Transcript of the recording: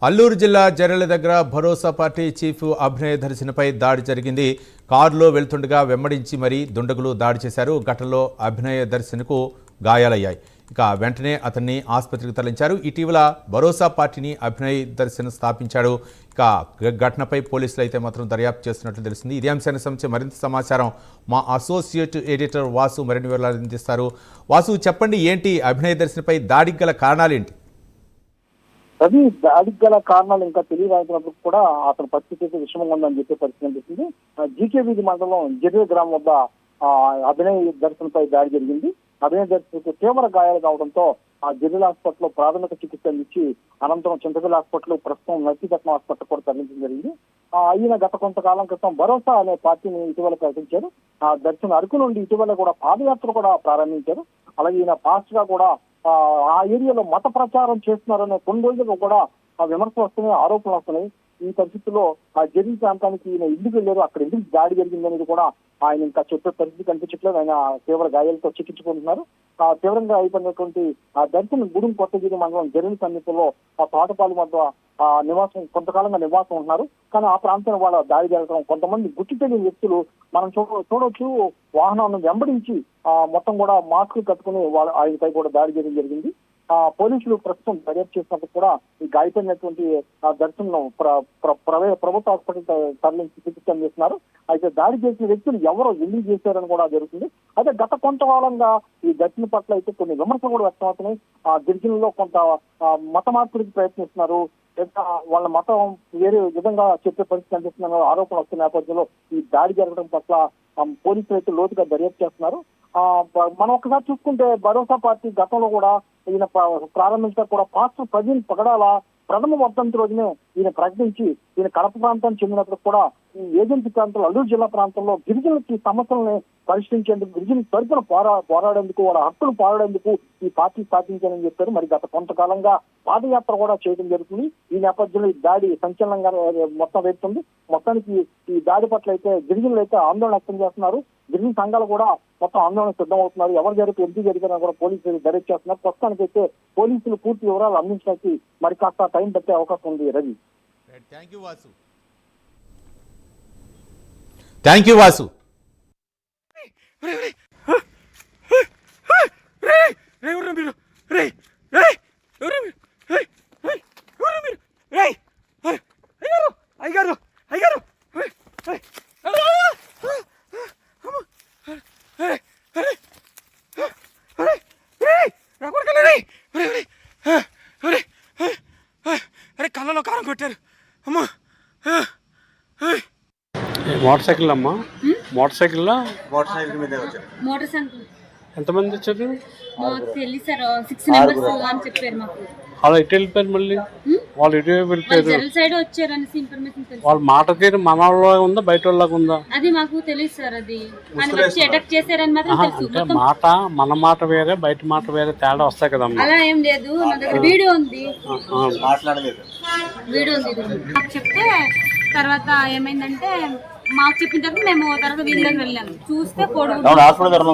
అల్లూరు జిల్లా జర్రెల దగ్గర భరోసా party chief అభినయ దర్శనపై దాడి జరిగింది. కారులో వెళ్తుండగా వెంబడించి మరీ దుండగులు దాడి చేశారు. ఘటనలో అభినయ దర్శనకు గాయాలయ్యాయి. ఇక వెంటనే అతన్ని ఆసుపత్రికి తరలించారు. ఇటీవల భరోసా పార్టీని అభినయ్ దర్శన్ స్థాపించాడు. ఇక ఘటనపై పోలీసులు అయితే మాత్రం దర్యాప్తు చేస్తున్నట్లు తెలిసింది. ఇదే అంశానికి సంబంధించి మరింత సమాచారం మా అసోసియేట్ ఎడిటర్ వాసు మరిన్ని వివరాలు అందిస్తారు. వాసు, చెప్పండి, ఏంటి అభినయ్ దర్శన్పై దాడికి గల కారణాలేంటి? అది దాడికి గల కారణాలు ఇంకా తెలియరాయినప్పుడు కూడా అతని పరిస్థితి అయితే విషమంగా ఉందని చెప్పే పరిస్థితి అనిపిస్తుంది. జీకే వీధి మండలం జిర్రే గ్రామం వద్ద అభినయ్ దర్శన్పై దాడి జరిగింది. అభినయ్ దర్శన్కు తీవ్ర గాయాలు కావడంతో ఆ జిల్లా హాస్పిటల్లో ప్రాథమిక చికిత్స ఇచ్చి అనంతరం చింతపల్లి హాస్పిటల్, ప్రస్తుతం నర్సీపట్నం హాస్పిటల్ కూడా తరలించడం జరిగింది. ఈయన గత కొంతకాలం క్రితం భరోసా అనే పార్టీని ఇటీవల ప్రకటించారు. ఆ దర్శన్ అరకు నుండి ఇటీవల కూడా పాదయాత్ర కూడా ప్రారంభించారు. అలాగే ఈయన పాస్ట్ గా కూడా ఆ ఏరియాలో మత ప్రచారం చేస్తున్నారనే కొన్ని రోజులుగా కూడా ఆ విమర్శలు వస్తున్నాయి, ఆరోపణలు వస్తున్నాయి. ఈ పరిస్థితుల్లో ఆ జర్రీ ప్రాంతానికి ఈయన ఎందుకు వెళ్ళారు, అక్కడ ఎందుకు దాడి జరిగిందనేది కూడా ఆయన ఇంకా చెప్పే పరిస్థితి కనిపించట్లేదు. ఆయన తీవ్ర గాయాలతో చికిత్సుకుంటున్నారు. తీవ్రంగా అయిపోయినటువంటి ఆ దర్శన్ గూడెం కొత్తగిరి మండలం జర్రీ సమీపంలో ఆ తోటపాలి వద్ద నివాసం కొంతకాలంగా నివాసం ఉంటున్నారు. కానీ ఆ ప్రాంతంలో వాళ్ళ దాడి జరగడం, కొంతమంది గుర్తు తెలియని వ్యక్తులు మనం చూడొచ్చు వాహనాలను వెంబడించి మొత్తం కూడా మాస్క్ కట్టుకుని ఆయనపై కూడా దాడి చేయడం జరిగింది. పోలీసులు ప్రస్తుతం దర్యాప్తు చేసినప్పుడు కూడా ఈ గాయపడినటువంటి దర్శన్ ప్రభుత్వ హాస్పిటల్ తరలించి చికిత్స అందిస్తున్నారు. అయితే దాడి చేసిన వ్యక్తులు ఎవరో ఎందుకు చేశారని కూడా జరుగుతుంది. అయితే గత కొంతకాలంగా ఈ దర్శన్ పట్ల అయితే కొన్ని విమర్శలు కూడా వ్యక్తమవుతున్నాయి. గిరిజనుల్లో కొంత మత మార్పిడికి ప్రయత్నిస్తున్నారు, వాళ్ళ మతం వేరే విధంగా చెప్పే పరిస్థితి కనిపిస్తున్న ఆరోపణలు వస్తున్న నేపథ్యంలో ఈ దాడి జరగడం పట్ల పోలీసులు అయితే లోతుగా దర్యాప్తు చేస్తున్నారు. మనం ఒకసారి చూసుకుంటే భరోసా పార్టీ గతంలో కూడా ఈయన ప్రారంభించడానికి కూడా పాస్టర్ ప్రవీణ్ పగడాల ప్రథమ వర్ధంతి రోజునే ఈయన ప్రకటించి ఈయన కడప ప్రాంతానికి చెందినప్పుడు కూడా ఈ ఏజెన్సీ ప్రాంతంలో అల్లూరు జిల్లా ప్రాంతంలో గిరిజనులకి సమస్యలను పరిష్కరించేందుకు, గిరిజనుల తరపున పోరాడేందుకు, వాళ్ళ హక్కులు పోరాడేందుకు ఈ పార్టీ స్థాపించారని చెప్పారు. మరి గత కొంతకాలంగా పాదయాత్ర కూడా చేయడం జరుగుతుంది. ఈ నేపథ్యంలో ఈ దాడి సంచలనంగా మొత్తం వేస్తుంది. మొత్తానికి ఈ దాడి పట్ల అయితే గిరిజనులు అయితే ఆందోళన వ్యక్తం చేస్తున్నారు. గిరిజన సంఘాలు కూడా మొత్తం ఆందోళన సిద్ధమవుతున్నారు. ఎవరు ఎందుకు జరిగినా కూడా పోలీసులు దర్యాప్తు చేస్తున్నారు. ప్రస్తుతానికి అయితే పోలీసులు పూర్తి వివరాలు అందించడానికి మరి కాస్త టైం పట్టే అవకాశం ఉంది. Ravi, thank you Vasu. కళ్ళలో కారం కొట్టారు. అమ్మా, మోటార్ సైకిల్ అమ్మా, మోటార్ సైకిల్ మీద వచ్చారు. మోటార్ సైకిల్ ఎంతమంది వచ్చారు? మాకు తెలియదు సార్, 6 మెంబర్స్ అని చెప్పారు మాకు. వాళ్ళు ఇటు వెళ్ళిపోయారు, మళ్ళీ వాళ్ళు ఇటు వెళ్ళిపోయారు. జనరల్ సైడ్ వచ్చారు అనేసి ఇన్ఫర్మేషన్ తెలుసు. వాళ్ళ మాట తీరు మన వాళ్ళ ఉందా, బయట వాళ్ళగా ఉందా అది మాకు తెలియదు సార్. అది అని వచ్చి అటాక్ చేశారని మాత్రం తెలుసు. అంటే మాట మన మాట వేరే, బయట మాట వేరే తేడా వస్తాయి కదమ్మా. అలా ఏం లేదు, నా దగ్గర వీడియో ఉంది. మాట్లాడలేదు, వీడియో ఉంది. నాకు చెప్తే తర్వాత ఏమైందంటే మాకు చెప్పిన తర్వాత మేము తర్వాత వీళ్ళకి వెళ్ళాము. చూస్తే పొడుగు